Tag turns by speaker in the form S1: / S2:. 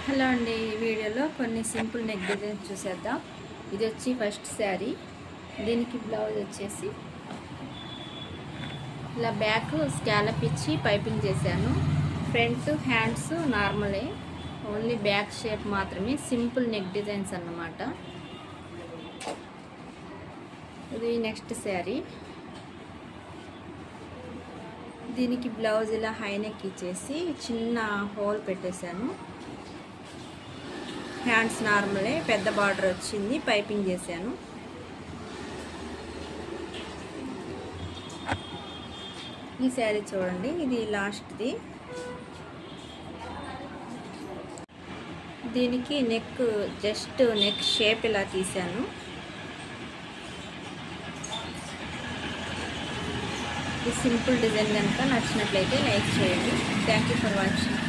S1: Hello అండి, ఈ వీడియోలో కొన్ని సింపుల్ నెక్ డిజైన్స్ చూసేద్దాం. ఇది వచ్చి ఫస్ట్ శారీ. దీనికి బ్లౌజ్ వచ్చేసి ఇలా బ్యాక్ స్కాలప్ ఇచ్చి పైపింగ్ చేశాను. ఫ్రంట్ హ్యాండ్స్ నార్మలే, ఓన్లీ బ్యాక్ షేప్ మాత్రమే. సింపుల్ నెక్ డిజైన్స్ అన్నమాట. ఇది నెక్స్ట్ శారీ. దీనికి బ్లౌజ్ ఇలా హై నెక్ ఇచ్చేసి చిన్న హోల్ పెట్టేశాను. హ్యాండ్స్ నార్మలే, పెద్ద బార్డర్ వచ్చింది, పైపింగ్ చేశాను. ఈ శారీ చూడండి, ఇది లాస్ట్ది. దీనికి నెక్ జస్ట్ నెక్ షేప్ ఇలా తీశాను. ఈ సింపుల్ డిజైన్ కనుక నచ్చినట్లయితే లైక్ చేయండి. Thank you for watching.